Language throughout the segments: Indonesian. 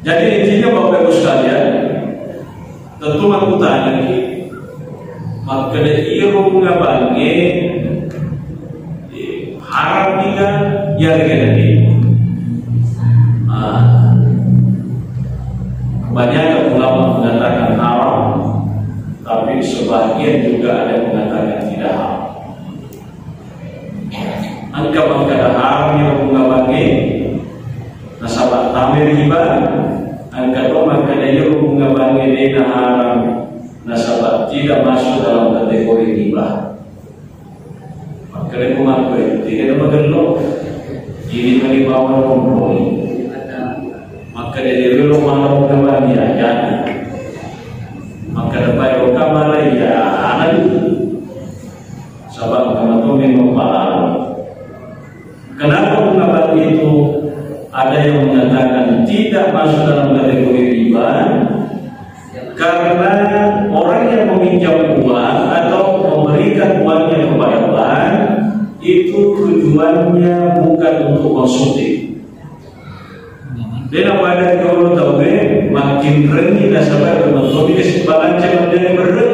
Jadi intinya Bapak Ibu sekalian, tentu aku tanya, maka iyo ngabange harap juga ya begini. Kebanyakan ulama mengatakan haram, tapi sebagian juga ada yang mengatakan tidak haram. Angka mengatakan haram yang mengabangi nasabah tamir riba, angka dua maka dia mengabangi dana haram nasabah tidak masuk dalam kategori riba. Maka dia mengaku tidak ada magelok, ini menibawa kontrol. Maka dia belum mahu mengabangi aja. Maka dapat roka malaya anak sabab kamu memang pahala. Kenapa mengabangi itu? Ada yang mengatakan tidak masuk dalam kategori riba karena orang yang meminjam uang atau memberikan uangnya kepada bank itu tujuannya bukan untuk konsumtif. Dan pada kalau tahu makin rendah nasabah berbentuk ini sebalanca menjadi berat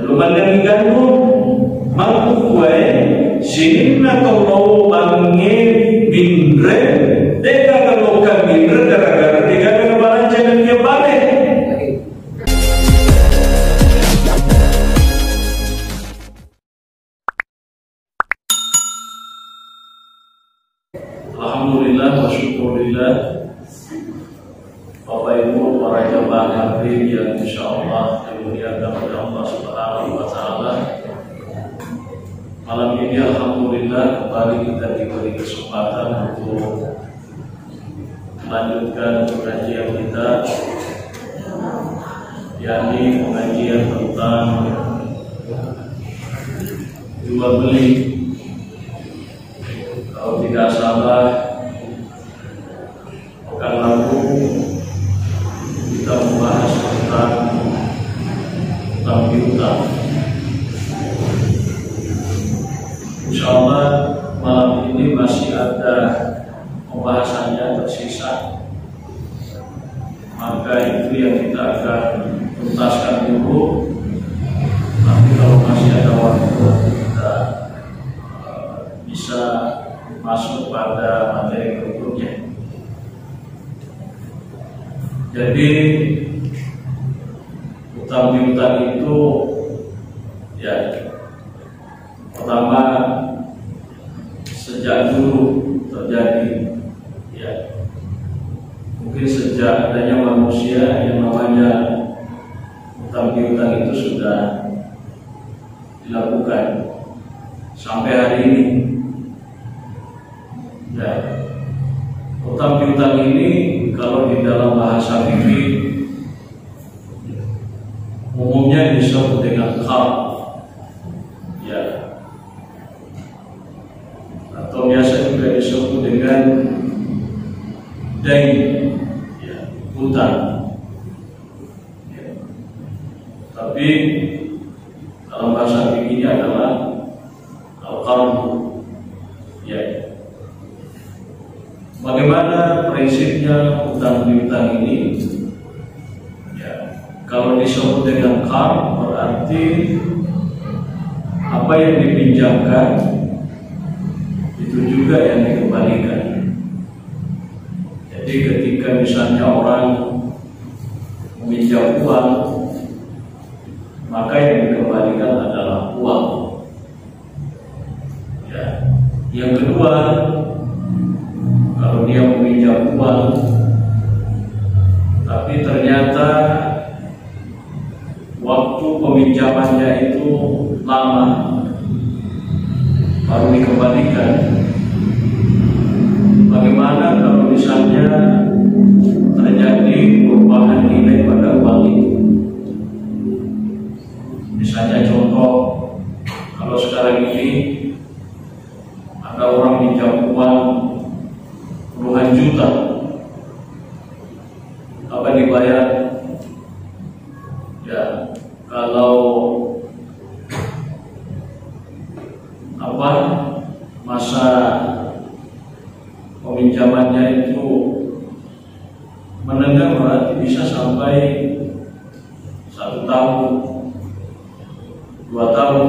lalu mandang gandum mampu kue sehingga kalau bangin bindre deka kalau kan bindre gara-gara deka dengan balanca dan dia balik. Alhamdulillah wa syukurillah. Bapak Ibu para jamaah hadirin yang insyaallah dimuliakan oleh Allah Subhanahu wa taala. Malam ini alhamdulillah kembali kita diberi kesempatan untuk melanjutkan pengajian kita, yakni pengajian tentang jual beli. Kalau tidak salah pekan lalu kita membahas tentang piutang. Insyaallah malam ini masih ada pembahasannya tersisa. Maka itu yang kita akan tuntaskan dulu. Nanti kalau masih ada waktu kita bisa masuk pada materi berikutnya. Jadi utang piutang itu ya pertama sejak dulu terjadi, ya mungkin sejak adanya manusia yang namanya utang piutang itu sudah dilakukan sampai hari ini. Ya, utang piutang ini kalau di dalam bahasa fikih umumnya disebut dengan qard, ya, atau biasa juga disebut dengan dain, ya, hutang. Ya. Tapi dalam bahasa fikihnya adalah al-qard, ya. Bagaimana prinsipnya utang piutang ini? Ya, kalau disebut dengan qard berarti apa yang dipinjamkan itu juga yang dikembalikan. Jadi ketika misalnya orang meminjam uang, maka yang dikembalikan adalah uang. Ya. Yang kedua, kalau dia meminjam uang tapi ternyata waktu peminjamannya itu lama baru dikembalikan, bagaimana kalau misalnya terjadi perubahan nilai pada uang itu? Misalnya contoh, kalau sekarang ini ada orang minjam uang puluhan juta, apa dibayar? Ya, kalau masa peminjamannya itu menengah berarti bisa sampai 1 tahun, 2 tahun.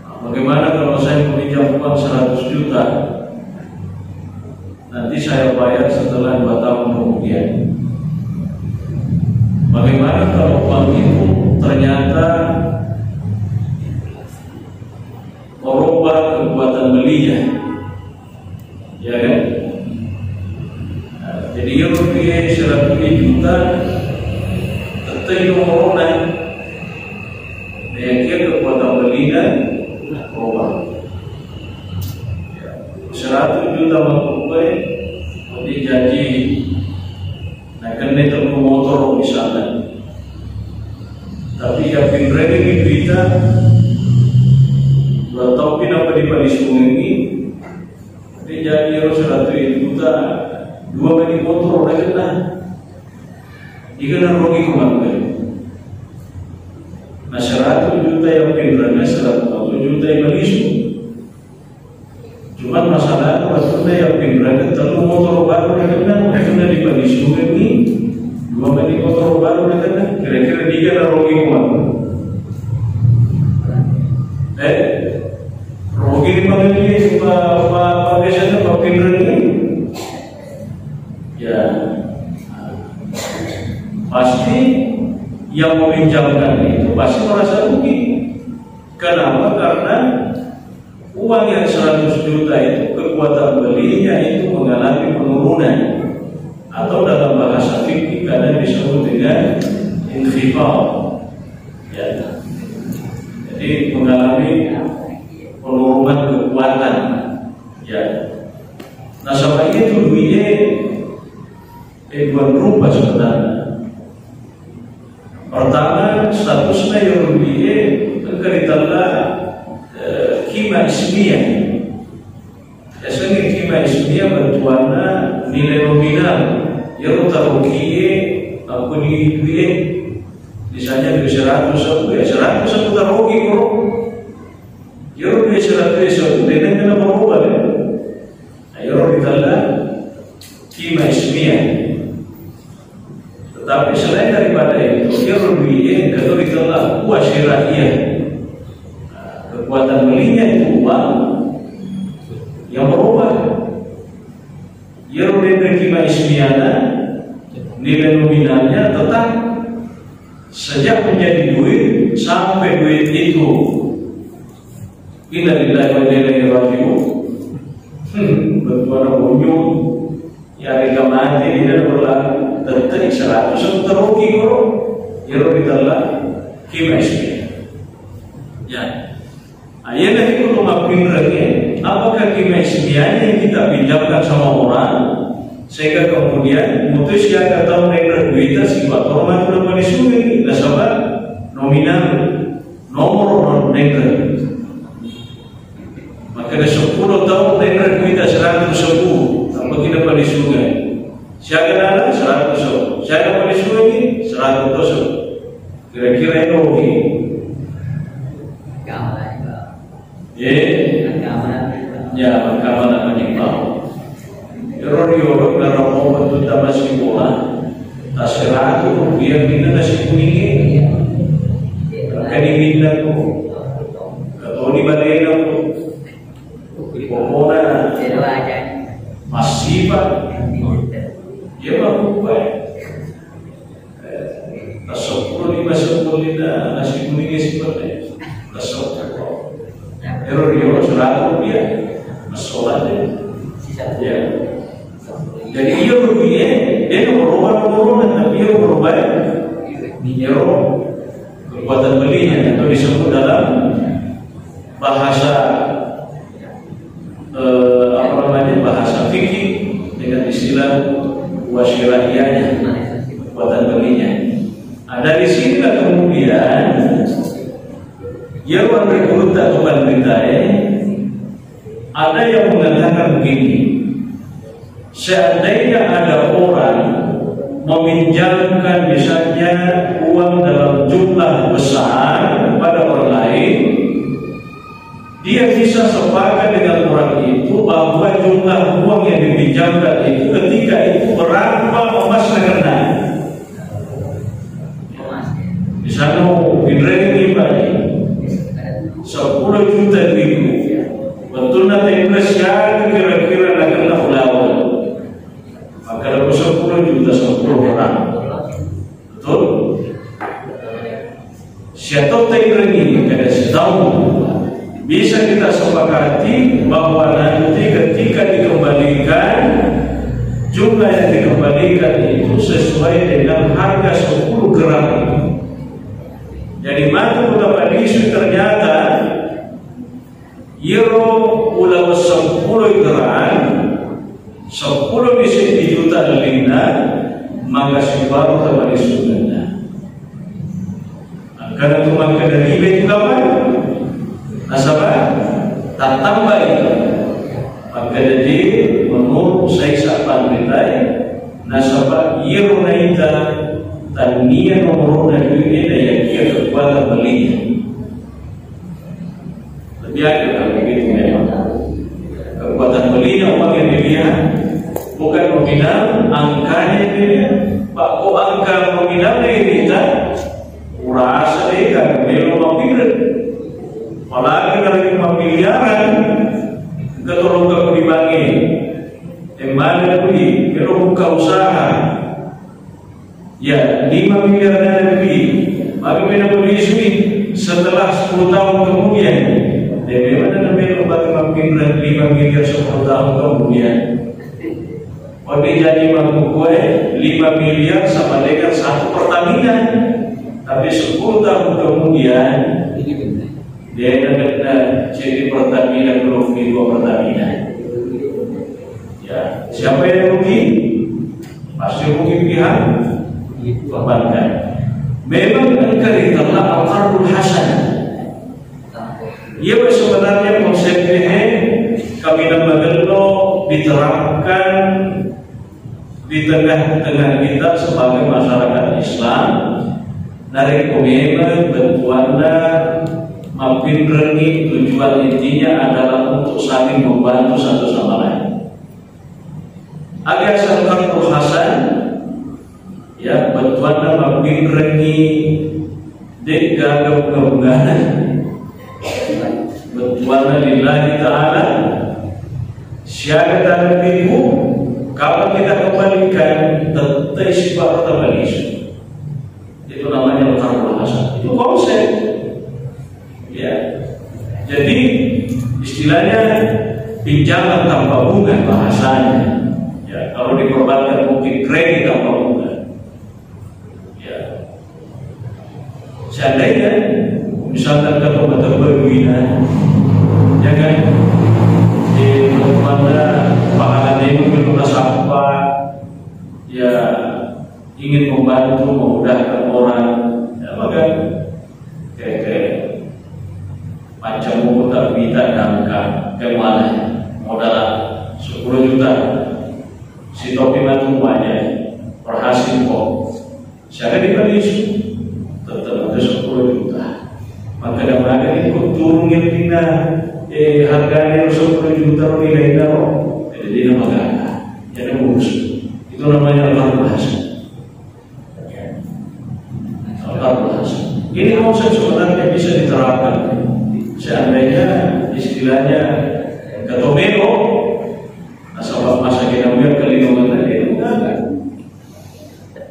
Nah, bagaimana kalau saya meminjam uang 100 juta, nanti saya bayar setelah 2 tahun kemudian? Bagaimana kalau uang itu ternyata merubah kekuatan belinya, ya kan? Nah, jadi rupiah 100 juta tetap corona, dia kekuatan belinya berubah. 100 juta rupiah, jadi janji nah kena terlalu motor misalnya, tapi yang pinrene di kita dua tahun apa di Bali Sungai ini, dia jadi 100 juta 2 kali motor orang kena, ikan rugi kemana? Nah 100 juta yang pinrene 100 juta yang Bali Sungai. Cuma masalahnya waktu yang pinrene terlalu motor baru kena di Bali Sungai ini 2 kali motor baru kena, kira-kira dia kan rugi kemana? Rugi di mana ini apa biasanya Pak Pinrene ini? Ya, pasti yang meminjamkan itu pasti merasa rugi. Kenapa? Karena uang yang 100 juta itu kekuatan belinya itu mengalami penurunan, atau dalam bahasa fikih kadang disebut dengan inkhifad. Ya. Jadi mengalami penurunan kekuatan. Ya. Nah sebagai itu duitnya dua berubah sebenarnya. Pertama statusnya yang duitnya keritala kima ismiyah. Biasanya kima ismiyah bantuannya nilai nominal. Yang taruhnya aku di duit, misalnya 200 ya 100 aku taruhi bro. Yang 200 dengan kena berubah ya. Ayo ditala kima ismiyah. Tetapi selain daripada itu, yang duit kalau ditala kuah syirahiyah. Kekuatan belinya itu uang yang berubah. Yang diberi ismiyana nilai nominalnya tetap sejak menjadi duit sampai duit itu inna lillahi wa inna ilaihi raji'un. Bertuara bunyi ya harga mati tidak berlaku tetap 100 terugi bro. Yang ditala kima ismiyah. Ya. Ayat itu rumah pinrengnya, apakah kima ismiyahnya yang kita pinjamkan sama orang sehingga kemudian mutus yang kata mereka duitnya sifat orang itu dapat disuruh nasabah nominal nomor mereka. Maka ada 10 tahun mereka duitnya 110, apa kita dapat disuruh? Siapa ada 110, siapa dapat disuruh ini 110. Kira-kira itu oke. Ya, makaman akan tahu. Error dalam obat itu masih bola. Tasirah itu dia pindah nasi kuning. Kali pindah tu, kalau di badai tu, pokoknya masih pak. Dia mampu pak. Tasopul di nasi kuning seperti tasopul. Error surat dia masalah ya. Jadi ia berbunyi, dia berubah tapi ia berubah kekuatan belinya atau disebut dalam bahasa bahasa fikih dengan istilah wasyirahiyahnya, kekuatan belinya. Dari sinilah kemudian yang berikut atau berita ada yang mengatakan begini, seandainya ada orang meminjamkan misalnya uang dalam jumlah besar kepada orang lain, dia bisa sepakat dengan orang itu bahwa jumlah uang yang dipinjamkan itu ketika itu berapa emas kena. Misalnya pinreng bagi 10 juta ribu, betul nanti Indonesia kira-kira nak kena ulawal, maka ada 10 juta 10 orang, betul? Siapa pinreng ini kada setahun. Bisa kita sepakati bahwa nanti ketika dikembalikan, jumlah yang dikembalikan itu sesuai dengan harga 10 gram. Jadi maka betapa isu ternyata euro ulah 10 gram 10 bisa dijuta lina, maka si baru tambah isu ganda. Karena itu maka dari itu kapan? Nasabah tak tambah itu, maka jadi menurut saya sahabat kita nasabah ia menaita dan dia nomor dunia yang dia kekuatan belinya lebih ada begitu memang kekuatan belinya uang yang dilihat bukan nominal angkanya dia pak kok angka nominalnya ini tak urasa dia kan belum mampir. Apalagi dari 5 miliaran ketolong ke dibangi mana lebih kalau buka usaha ya 5 miliar dan lebih maka bina beli setelah 10 tahun kemudian dari mana lebih bagi mampir 5 miliar 10 tahun kemudian lebih jadi mampu gue 5 miliar sama dengan 1 Pertamina tapi 10 tahun kemudian dia nak jadi Pertamina belum dua Pertamina. Ya, siapa yang rugi? Pasti rugi pihak perbankan. Memang engkau telah al-qardul hasan. Ia sebenarnya konsepnya kami namanya diterapkan di tengah-tengah kita sebagai masyarakat Islam. Dari komitmen bantuannya mampir rengi tujuan intinya adalah untuk saling membantu satu sama lain. Agak sangat hasan ya bantuan mampir rengi deka gabungan bantuan lillahi ta'ala syahadat ibu kalau kita kembalikan tetap sifat terbalis itu namanya al-qardul hasan itu konsep. Ya, jadi istilahnya pinjaman tanpa bunga bahasanya. Ya, kalau di perbankan mungkin kredit tanpa bunga. Ya, seandainya misalkan kalau betul berguna, ya kan, di mana pahala itu belum sampah, ya ingin membantu memudahkan orang, ya maka kayak macam mau tak minta nangka ke mana modal 10 juta si topi matu banyak berhasil kok saya dibeli tetap ada 10 juta maka dah mana ikut turun yang tina harganya 10 juta nilai dah jadi nama ganda jadi bagus itu namanya al-qardul hasan. Al-qardul hasan ini konsep sebenarnya bisa diterapkan. Seandainya istilahnya ketomeko nasabah masa kita biar kelindungan tadi enggak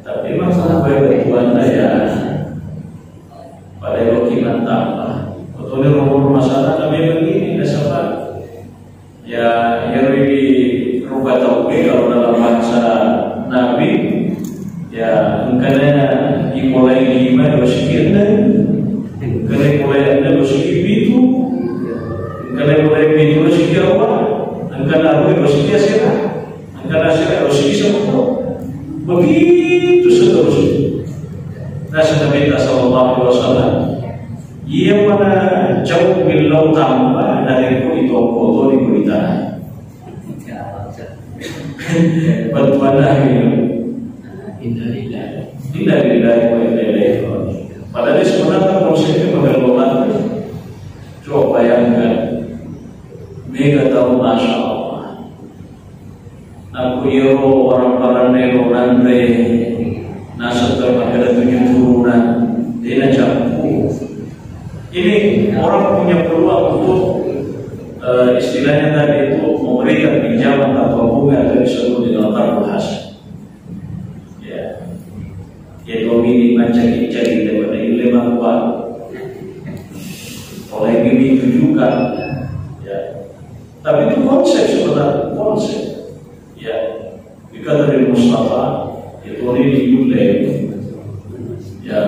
tapi masalah bantuannya ya pada dokiman tambah betul rumah masalah kami begini nasabah ya yang lebih rubah tauhid kalau dalam bahasa Nabi ya engkau dimulai 5 dosikirna kena mulai anda bersikap itu, kena mulai pintu bersikap apa? Kena mulai bersikap siapa? Kena siapa bersikap siapa? Begitu seterusnya. Nabi Sallallahu Alaihi Wasallam, ia mana jauh bilau tambah dari itu foto di berita. Bantuan lagi. Innalillahi wa inna ilaihi raji'un. Padahal sebenarnya konsepnya mengelola. Coba bayangkan Iro orang Nero Nandre Nasabah pada 7 turunan dia campur. Ini orang punya peluang untuk istilahnya tadi itu memberikan pinjaman atau bunga atau disebut dengan qardul hasan. Ya, ini macam cari daripada ilmu kuat. Oleh ini ditujukan, ya. Tapi itu konsep sebenarnya konsep. Ya, jika dari Mustafa itu ini dimulai, ya,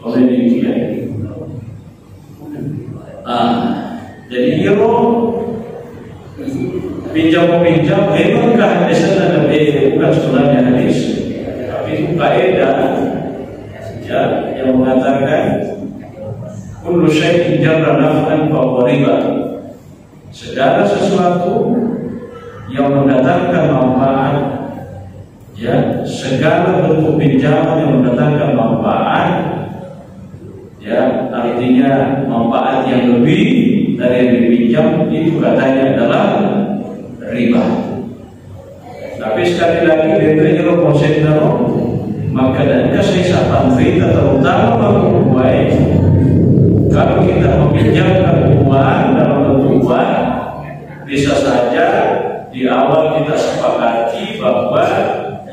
oleh dimulai. Jadi hero pinjam memangkah hadisnya bukan sebenarnya hadis, tapi itu kaidah ya yang mengatakan kullu syai'in jarra naf'an fa huwa riba. Segala sesuatu yang mendatangkan manfaat, ya, segala bentuk pinjaman yang mendatangkan manfaat, ya, artinya manfaat yang lebih dari yang dipinjam itu katanya adalah riba. Tapi sekali lagi dia konsepnya maka dan kesehatan kita terutama memulai kalau kita meminjamkan uang dalam bentuk uang bisa saja di awal kita sepakati bahwa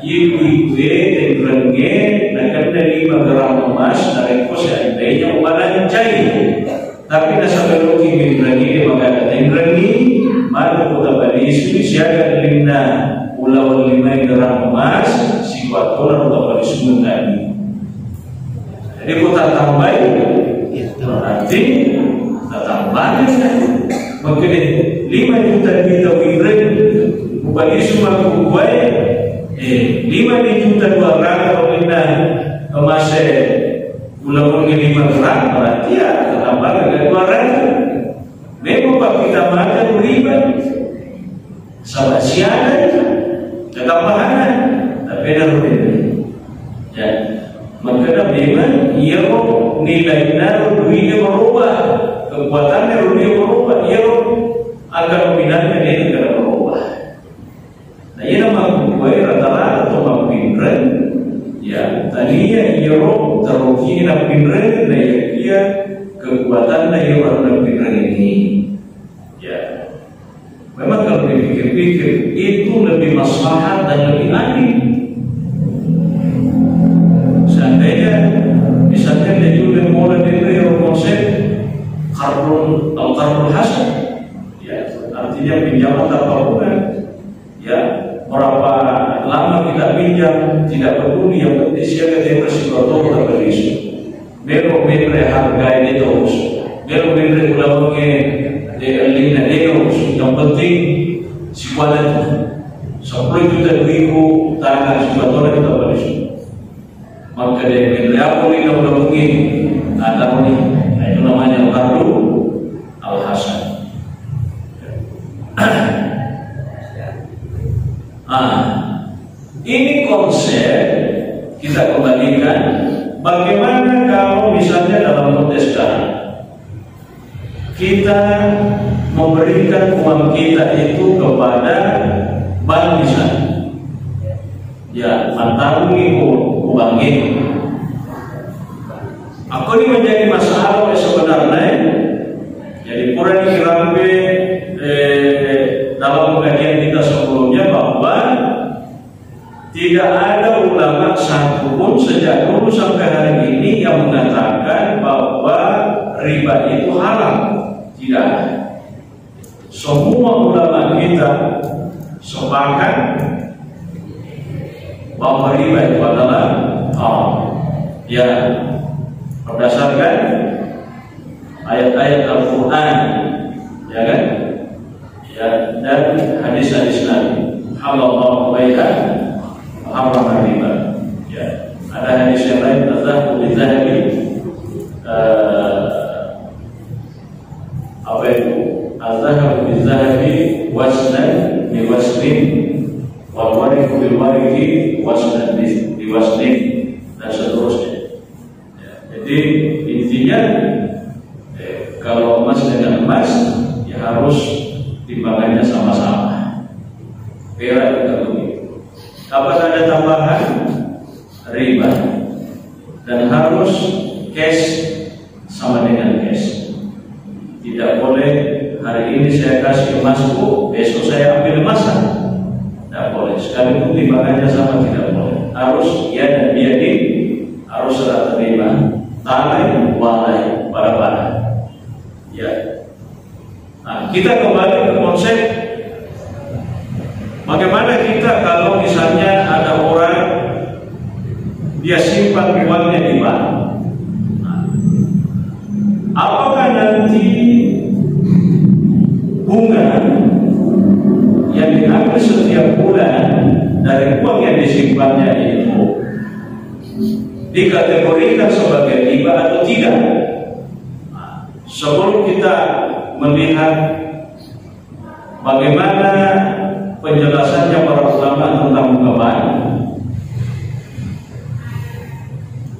ibu tengrenge akan dari 5 gram emas dari kos seandainya ubalan cair. Tapi nasa belum tengrenge maka ada tengrenge maka kota Balisu siaga lina ulau 5 gram emas si kuatola kota Balisu tadi. Jadi kota tambah berarti tambahnya mungkin 5 juta kita wiring bagi semua kubuai 5 juta 200 kalau kita emas ulang 5 gram berarti ya tambah ke 200 memang pak kita makan riba sahabat siapa ketambahan tapi ada berbeda ya maka memang ia nilainya dunia berubah kekuatannya dunia berubah ia akan nominalnya dia akan berubah. Nah ini nama kubuai rata-rata atau mapinren ya tadinya ia teruji napinren nah ia kekuatannya ia orang napinren ini ya memang kalau dipikir-pikir itu lebih maslahat dan lebih adil. Seandainya misalnya dia juga mulai dari konsep qardul hasan, ya artinya pinjaman tanpa bunga, ya berapa lama kita pinjam tidak peduli yang penting siapa dia bersikotor atau isu. Bero harga ini terus, bero ulangnya lina terus. Yang penting sikualan 10 juta ribu tanah sikotor kita bersih. Maka dia aku ini udah mungkin ada ini itu namanya qardul hasan. Ini konsep kita kembalikan bagaimana kalau misalnya dalam konteks sekarang kita memberikan uang kita itu kepada bank misalnya ya mantangi uang ini. Aku ini menjadi masalah sebenarnya. Jadi kurang dikirampe dalam pengajian kita sebelumnya bahwa tidak ada ulama satupun sejak dulu sampai hari ini yang mengatakan bahwa riba itu haram. Tidak. Semua ulama kita sepakat bahwa riba itu adalah haram. Ya, berdasarkan ayat-ayat Al-Quran, ya kan? Ya, dan hadis-hadis Nabi. Halallahu bai'ah wa harrama riba. Ya, ada hadis yang lain tentang zahabi. Apa itu? Az-zahabu bil-zahabi wasnan bi wasnin wal wariqu bil wariqi wasnan bi wasnin dan seterusnya. Ya, jadi intinya kalau emas dengan emas ya harus timbangannya sama-sama. Perak juga begitu. riba, dan harus cash sama dengan cash. Tidak boleh hari ini saya kasih emasku, besok saya ambil emasnya. Tidak boleh. Sekalipun timbangannya sama, tidak boleh. Harus ya dan biadin, harus serah terima. Talai, walai, barang-barang. Ya. Nah, kita kembali ke konsep bagaimana kita kalau misalnya ada orang dia simpan uangnya di bank. Nah, apakah nanti bunga yang diambil setiap bulan dari uang yang disimpannya itu dikategorikan sebagai riba atau tidak? Nah, sebelum kita melihat bagaimana penjelasannya para ulama tentang bunga bank,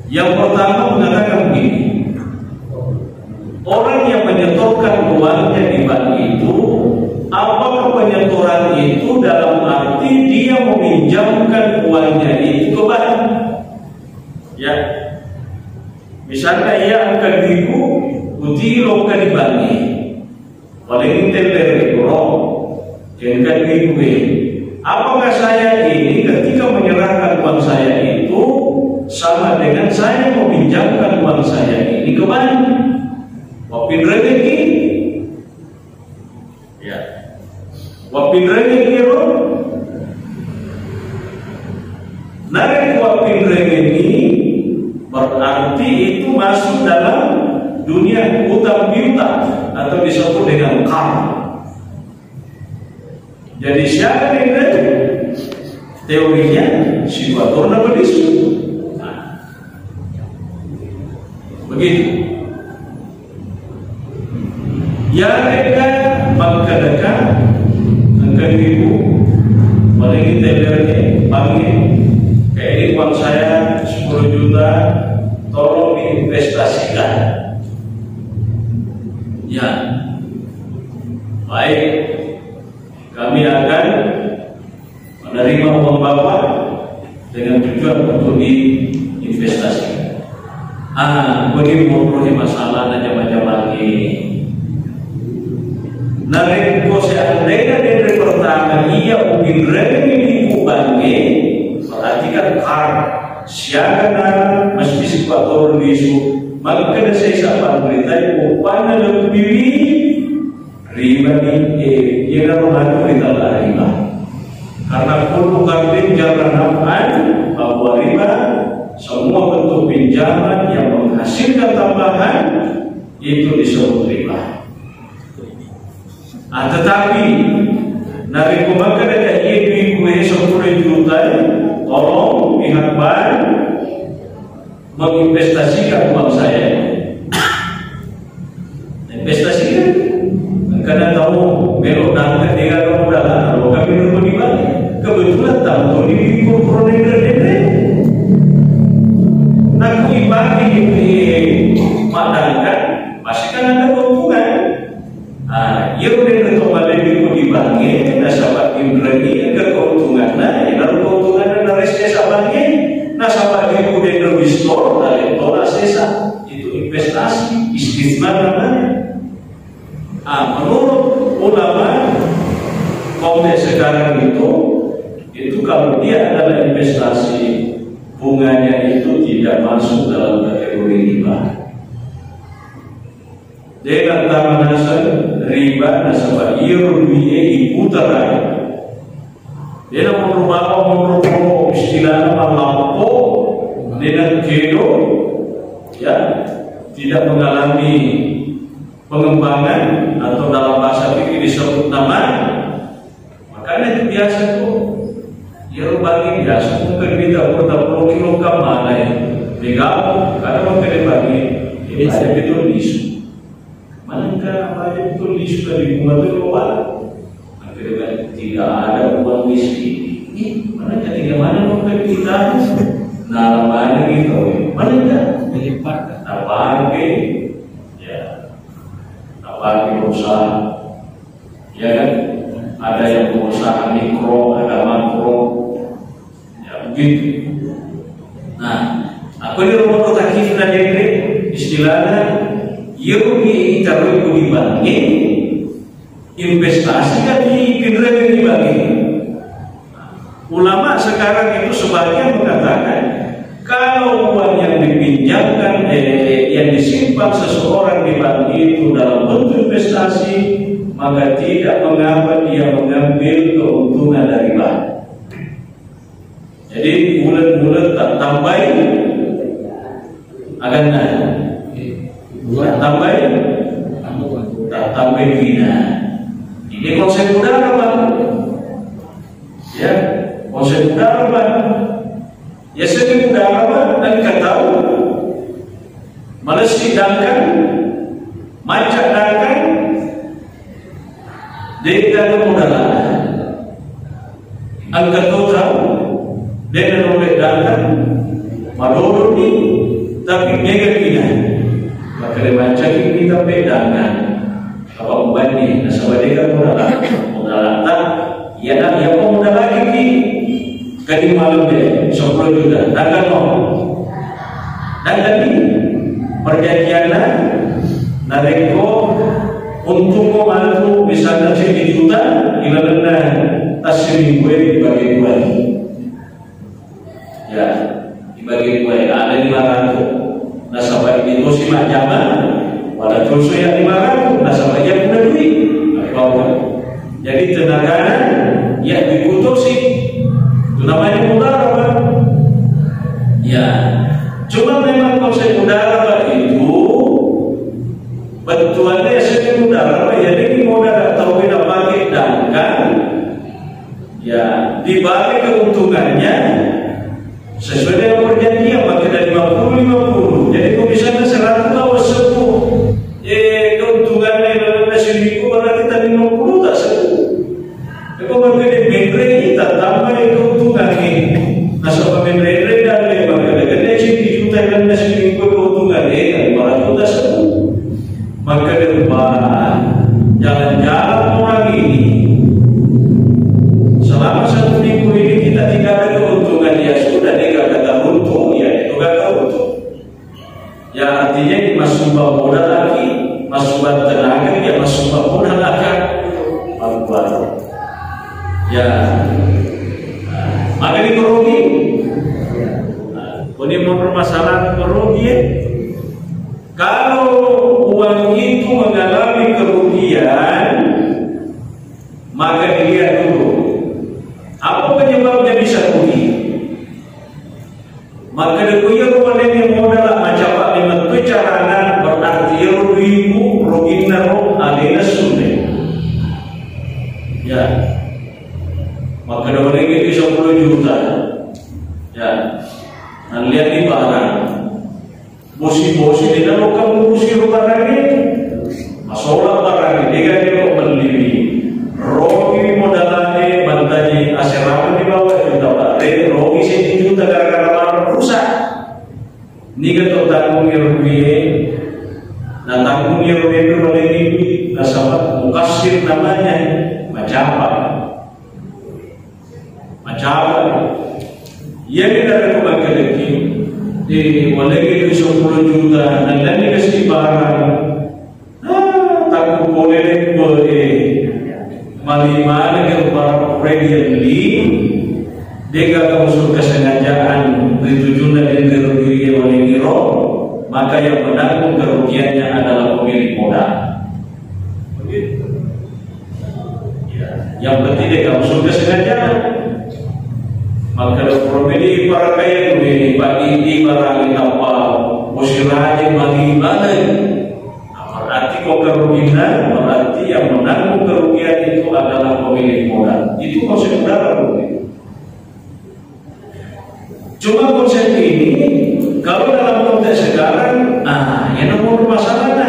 yang pertama mengatakan begini, orang yang menyetorkan uangnya di bank itu, apakah penyetoran itu dalam arti dia meminjamkan uangnya itu ke bank? Ya, misalnya ia akan ribu utilo ke di bank, paling teler euro, jangan ribu. Apakah saya ini ketika menyerahkan uang saya itu sama dengan saya meminjamkan uang saya ini ke bank? Wapin rezeki, ya, wapin rezeki ro, narik wapin rezeki berarti itu masuk dalam dunia utang piutang atau disebut dengan qard. Jadi siapa ini teorinya si batorna berisu. Nah, begitu. Ya mereka mengadakan angkat ribu paling telernya panggil kayak ini uang saya 10 juta tolong diinvestasikan. Ya, baik, kami akan menerima uang Bapak dengan tujuan untuk diinvestasikan. Begini mempunyai masalah dan macam lagi. Narik ko seandainya dari pertama ia mungkin remi kubangi berarti kan hard siaga mesti sipator bisu maka kada saya sabar berita upana lebih riba ni ia rohani berita riba karena pun bukan pinjaman bahwa riba semua bentuk pinjaman yang menghasilkan tambahan itu disebut riba. Tetapi dari pemakai ada duit gue 10 juta, tolong pihak bank menginvestasikan uang saya. Investasikan, karena tahu belok dan ketiga kemudahan, kalau kami berapa di bank, kebetulan tahu di provider. Nak ibadi di madangkan, pasti kan ada keuntungan. Ia udah kembali di bank, nasabah imrani ke keuntungan, lalu keuntungan dari sesa bank, nasabah itu udah lebih store dari tola sesa itu investasi istismar namanya. Menurut ulama konteks sekarang itu kalau dia adalah investasi bunganya itu tidak masuk dalam kategori riba. Dengan taman nasab riba nasabah irbiye iputarai. Dia menurut istilah malampo dengan kedo ya tidak mengalami pengembangan atau dalam bahasa fikih disebut nama. Makanya itu biasa tuh. Ya bagi biasa mungkin kita perlu kilo mana ya. Digabung karena mungkin bagi bisa betul isu. Manakah apa betul isu dari bunga itu keluar? Akhirnya tidak ada uang miskin. Mana ketika mana mungkin kita nah mana gitu. Mana melipat apa ya apa usaha ya kan ada yang berusaha mikro ada makro ya begitu Nah, aku di rumah takif na dengre istilahnya yogi taruh di bangi investasi kan di pindah di bangi. Ulama sekarang itu sebagian mengatakan kalau uang yang dipinjamkan yang disimpan seseorang di bank itu dalam bentuk investasi, maka tidak mengapa dia mengambil keuntungan dari bank. Jadi bulan-bulan tak tambahin akan tak tambahin tak tambahin bina. Ini konsep udara Pak. Ya, konsep udara Pak. Ya sering udara Pak, dan kita tahu malah sidangkan macam dangkan dengan udara angkat total dengan oleh dangkan madodo ni tapi negatifnya maka dia baca ini kita bedakan apa ubani nasabadika udara tak ya nak yang muda lagi ni kali malam dia 10 juta dangkan no dangkan ni perjanjian nareko untuk membantu misalnya 10 juta ilalana tasiri gue dibagi dua ya dibagi dua ada 500 nasabah itu si macam pada tulus yang 500 nasabah yang punya duit jadi tenaga ya dikutusi itu namanya udara Pak. Ya cuma memang konsep udara itu bentuannya sering udara jadi ini modal tahu tidak pakai dangkan ya dibagi keuntungannya sesuai dengan perjanjian pakai dari 50-50 jadi kalau misalnya 100 atau 10 keuntungannya dalam 1000 berarti tadi 50 tak 10 kalau pakai di membre kita tambah keuntungan ini nasabah membre dan pakai dari 10 juta dan 1000 keuntungan ini 500 tak 10 maka depan jalan-jalan orang ini selama 1 minggu ini kita tidak ada keuntungan ya sudah dia gagal untung ya itu gagal untung ya artinya ini masuk modal lagi masuk tenaga ya masuk modal lagi baru ya maka ini merugi ini mempermasalahan merugi ya. Kalau uang itu mengalami kerugian, maka dilihat dulu apa penyebabnya bisa rugi. Maka dia yang modal macam apa memang carana berarti rugimu rugi naro alena sunde. Ya, maka dia itu 10 juta. Ya, dan lihat di barang. Bosi-bosi di dalam kamu bosi barang ini masalah barang ini kan dia beli rogi modalnya bantai aseraman di bawah juta Pak rogi 1 juta gara-gara barang rusak ini kan tanggung rugi dan tanggung rugi itu oleh ini nasabah mukasir namanya macam apa ia tidak ada kebangkitan di walaupun itu 10 juta dan dikasih barang tak boleh malimana ke barang yang beli dia gak usul kesengajaan ditujukan dan dirugi oleh niro maka yang menanggung kerugiannya adalah pemilik modal begitu ya. Yang penting dia gak usul kesengajaan maka promedi para kaya ini bagi di barang apa musirahnya bagi mana berarti kok kerugian berarti yang menanggung kerugian itu adalah pemilik modal itu konsep udara cuma konsep ini kalau dalam konteks sekarang yang nomor masalahnya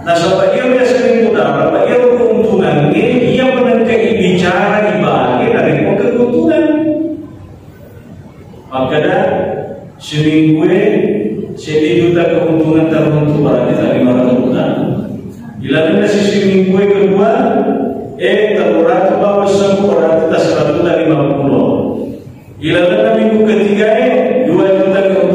nasabah dia sudah sering udara dia keuntungan ini dia menangkai bicara dibagi dari keuntungan maka dah seminggu 1 juta keuntungan tertentu berarti tak 500 juta. Bila ada seminggu kedua, terberat ke bawah semua berarti tak 150. Bila ada minggu ketiga, 2 juta keuntungan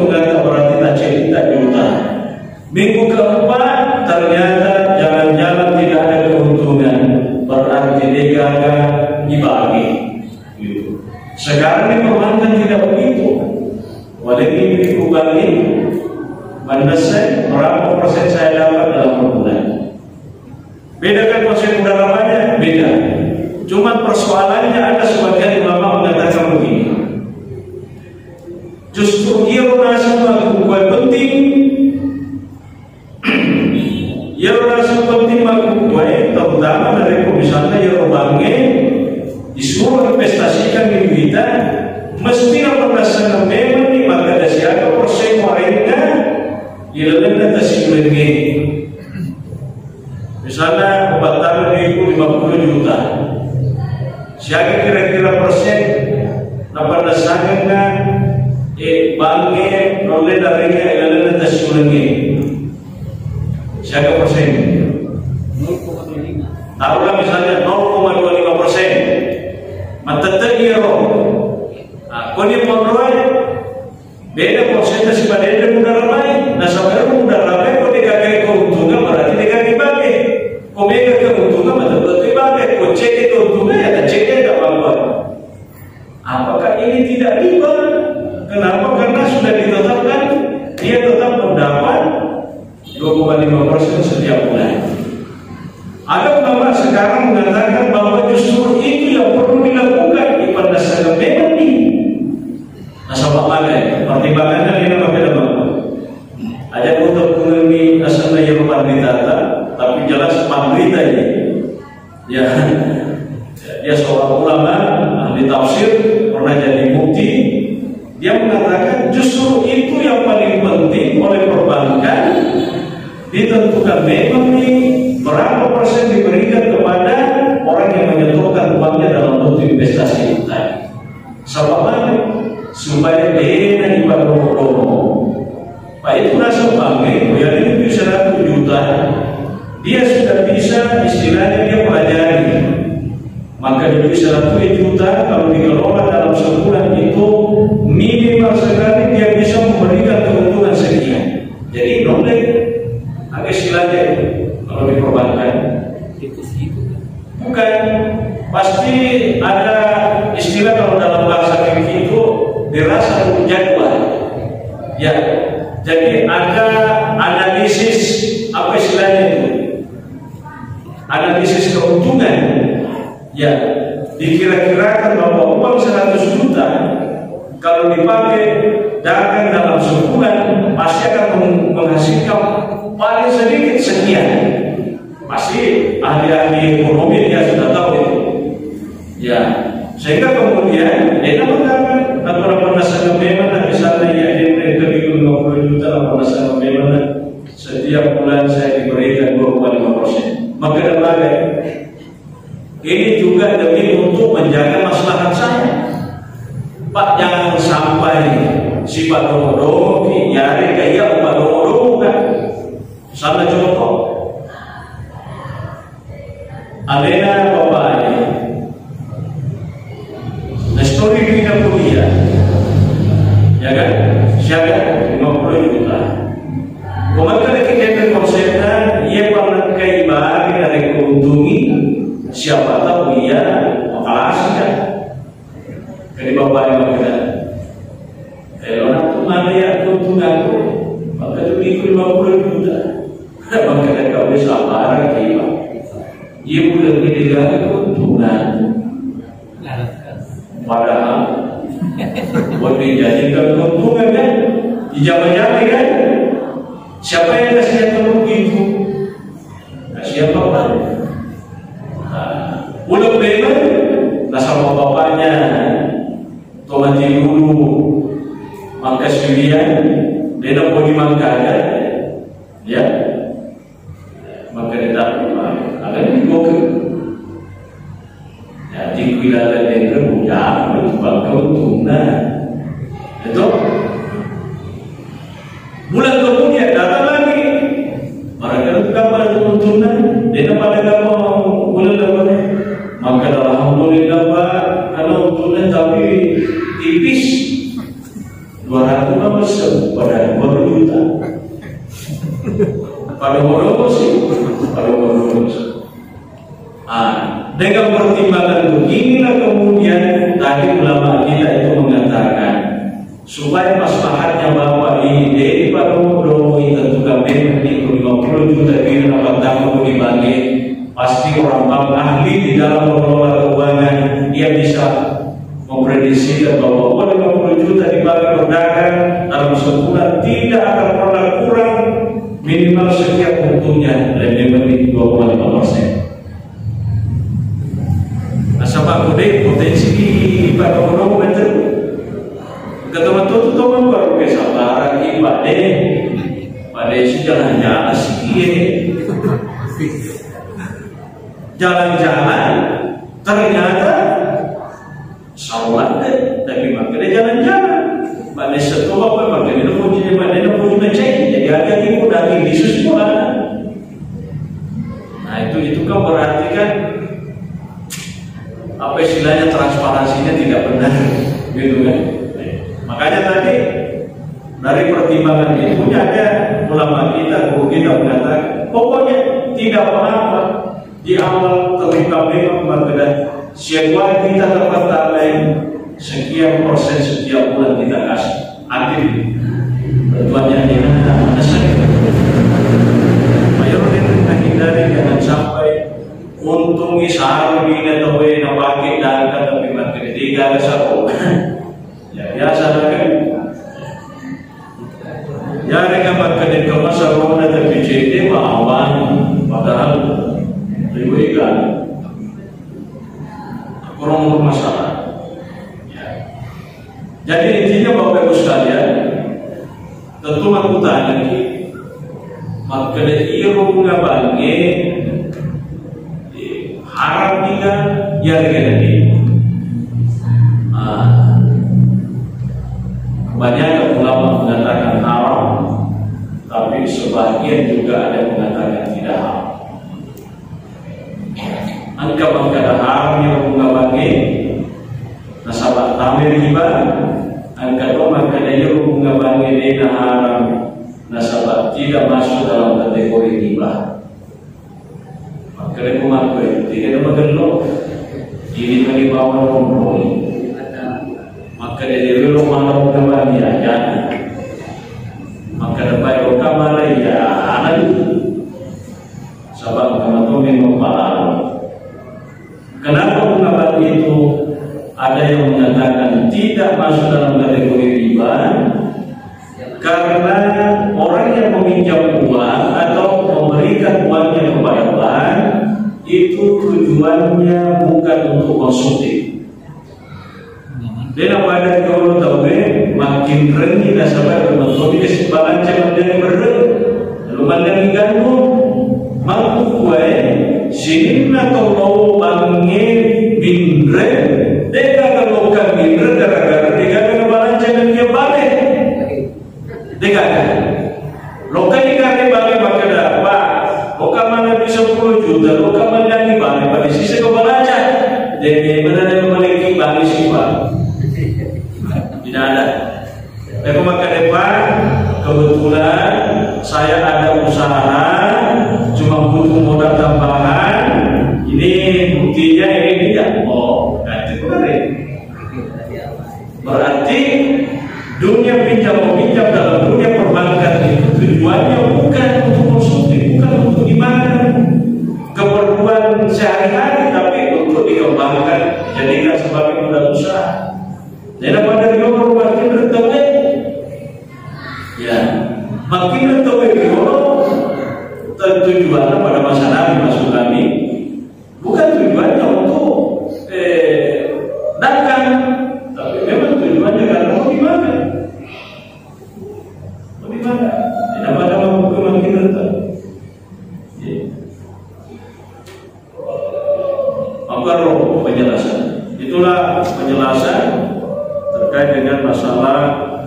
Walaupun dikurangi, mandasnya berapa persen saya dapat dalam perbulan. Beda kan konsep udaranya? Beda. Cuma persoalannya ada sebagian ulama mengatakan begini. Justru ia rasa melakukan penting. Ia rasa penting melakukan terutama dari misalnya ia robange disuruh investasikan di kita mesti berdasarkan memang di maka ada siapa persen mereka ilalang tasibulenge. Misalnya obat tangan itu 50 juta. Siapa kira-kira persen dapat dasarnya bangke oleh darinya ilalang tasibulenge. Siapa persen? 0,25. Taruhlah misalnya 0,25%. Matata iro. Koni monroy beda persentase pada dia mudah ramai. Nah sampai mudah ramai kau dikagak keuntungan berarti dikagak bagi. Kau mega keuntungan betul-betul bagi. Kau cek keuntungan ya ceknya tidak apa-apa. Apakah ini tidak riba? Kenapa? Karena sudah ditetapkan dia tetap mendapat 2,5% setiap bulan. Ada ulama sekarang mengatakan bahwa justru itu yang perlu dilakukan di pada saat memang ini. Nasabah mana? Pertimbangannya ini berbeda banget. Ada untuk mengenai asalnya yang berita, tapi jelas berita ini. Ya, dia seorang ulama ahli tafsir pernah jadi mufti. Dia mengatakan justru itu yang paling penting oleh perbankan ditentukan memang nih berapa persen diberikan kepada orang yang menyetorkan uangnya dalam bentuk investasi itu tadi. Sebabnya supaya dia di baru Pak itu rasa bangga, ya ini bisa 100 juta, dia sudah bisa istilahnya dia pelajari. Maka dari 100 juta kalau dikelola dalam sebulan itu minimal sekali dia bisa memberikan keuntungan sekian. Jadi nolak agak istilahnya kalau diperbankan bukan pasti ada istilah kalau dalam bahasa fikih itu dirasa jadwal ya. Jadi ada analisis apa istilahnya itu analisis keuntungan ya, dikira-kirakan bahwa uang 100 juta kalau dipakai dagang dalam sebulan pasti akan menghasilkan paling sedikit sekian. Pasti ahli-ahli ekonomi dia sudah tahu itu. Ya, sehingga kemudian dia mengatakan apa nasabah memang misalnya ya dia beri 50 juta apa nasabah memang setiap bulan saya diberikan 2,5%. Maka lembaga ini juga demi untuk menjaga maslahat saya. Pak jangan sampai si Pak Domo nyari kayak Pak Domo kan. Sama contoh Alena bapaknya Nestori kita kuliah ya kan siapa 50 juta kemudian kita konsepnya ia pernah kaibat dari keuntungi siapa tahu ia kelas kan dari bapaknya kita orang tu mana ya keuntungan tu maka tu ikut 50 juta maka kau bisa marah kaibat ia boleh dilihat keuntungan padahal buat dijadikan keuntungan kan dijawab-jawab kan siapa yang kasih yang begitu kasih apa pak udah memang nasabah bapaknya tomati dulu maka sekalian dia nak pergi makan ya maka dia tak akan dibuka ya dikuilakan dia kerja berubah keuntungan itu bulan kemudian datang lagi barangkali kabar keuntungan dia pada kamu bulan depan maka alhamdulillah pak kalau untungnya tapi tipis 200 pada 2 juta pada bodoh sih pada bodoh. Dengan pertimbangan beginilah kemudian tadi ulama kita itu mengatakan supaya maslahatnya bapak ini dari padomo tentu kami itu 50 juta ini dapat tamu dibagi. Pasti orang bank ahli di dalam mengelola keuangan, dia bisa memprediksikan bahwa 50 juta dibagi berdagang dalam sebulan tidak akan pernah kurang, minimal setiap untungnya lebih dari 25%. Asal kode potensi pada orang betul. Ketemu tuh teman baru kesabaran ibadah, pada si jalan-jalan sih, jalan-jalan ternyata salat tapi makanya jalan-jalan. Pada setelah apa makanya punya mana punya cek, jadi ada tipu dari Yesus pula. Nah itu kan berarti kan apa istilahnya transparansinya tidak benar, gitu kan? Makanya tadi dari pertimbangan itu ada ulama kita, guru kita mengatakan, pokoknya tidak apa-apa di awal terlibat memang berbeda. Siapa kita dapat tambahin sekian persen setiap bulan kita kasih, aktif. Tentunya ini ada sakit. Mayoritas kita hindari jangan sampai untung isar bina tawe na pakai dan tapi makin tiga kesal. Ya biasa kan. Ya mereka makan ke masa corona tapi jadi awan padahal ribuan kurang bermasalah. Ya. Jadi intinya Bapak Ibu sekalian, tentu aku tanya lagi, maka ia hubungan bangi harap kita ya begini. Banyak ulama mengatakan haram, tapi sebagian juga ada yang mengatakan tidak haram. Angka mengkata haram yang mengabagi nasabah tamir riba, angka itu mengkata ia mengabagi dana haram nasabah tidak masuk dalam kategori riba. Maka rekomend itu tidak mengelok, ini bagi bawah kontrol. Maka dari dulu malam kembali aja, maka dapat lokal malah ya anak sabab kamu memang parah. Kenapa mengapa itu ada yang mengatakan tidak masuk dalam kategori riba? Karena orang yang meminjam uang atau memberikan uangnya kepada bank itu tujuannya bukan untuk konsumtif. Dan pada kalau tahu makin rendah nasabah berbentuk kesimbangan jangan dari berrendah lalu mandang ganggu mampu kue sini atau mau bangin bindre deka kalau kan bindre gara-gara deka kebalan jangan dia balik deka lokal ikan balik maka dapat lokal mana bisa 10 juta lokal mana di balik pada sisi kebalannya jadi benar yang memiliki balik sifat tidak ada. Tapi maka depan kebetulan saya ada usaha cuma butuh modal tambahan. Ini buktinya ini tidak. Oh, nanti kemarin. Berarti dunia pinjam meminjam dalam dunia perbankan itu tujuannya bukan untuk konsumtif, bukan untuk gimana keperluan sehari-hari, tapi untuk dikembangkan, jadikan sebagai modal usaha. Dan pada dulu makin bertemu, ya makin bertemu dulu. Tujuannya pada masa Nabi masuk kami, bukan tujuannya untuk dagang, tapi memang tujuannya karena mau gimana? Tidak pada waktu makin bertemu. Apa roh penjelasan? Itulah penjelasan terkait dengan masalah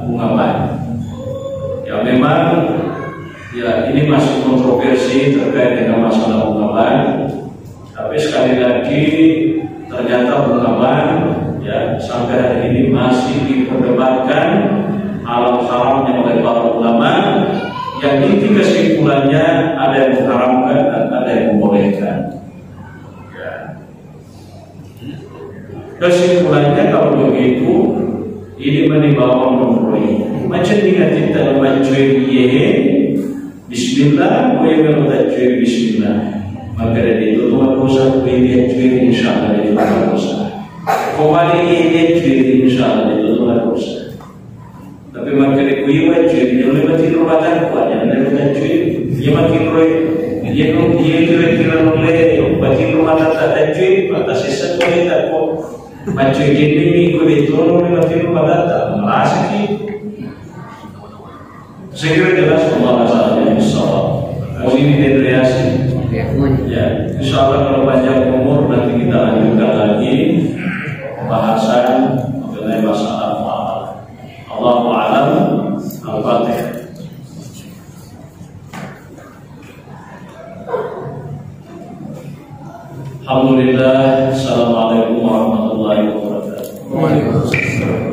bunga bank. Ya memang ya ini masih kontroversi terkait dengan masalah bunga bank. Tapi sekali lagi ternyata bunga bank ya sampai hari ini masih diperdebatkan haram-haramnya oleh para ulama. Yang inti kesimpulannya ada yang mengharamkan dan ada yang membolehkan. Ya. Kesimpulannya kalau begitu ini menimbawan nomornya. Macam ni kita mencuci ye, Bismillah, boleh mencuci Bismillah. Maka dari itu Tuhan dosa boleh cuci insyaallah itu Tuhan dosa. Kembali ye cuci insyaallah itu Tuhan dosa. Tapi maka dari kuiwa cuci, dia boleh mati rumah tangga, jangan dia cuci. Dia mati rumah, dia kira-kira boleh mati rumah tangga cuci, atas sesuatu kita kok. Macam ini kulit turun lima kilo pada merasa ki. Saya kira jelas Allah masalahnya insyaallah. Ini deteriasi. Ya, insyaallah kalau panjang umur nanti kita lanjutkan lagi pembahasan mengenai masalah muamalah. Allahu a'lam. Al-Fatihah. Alhamdulillah. Assalamualaikum warahmatullahi wabarakatuh. Waalaikumsalam.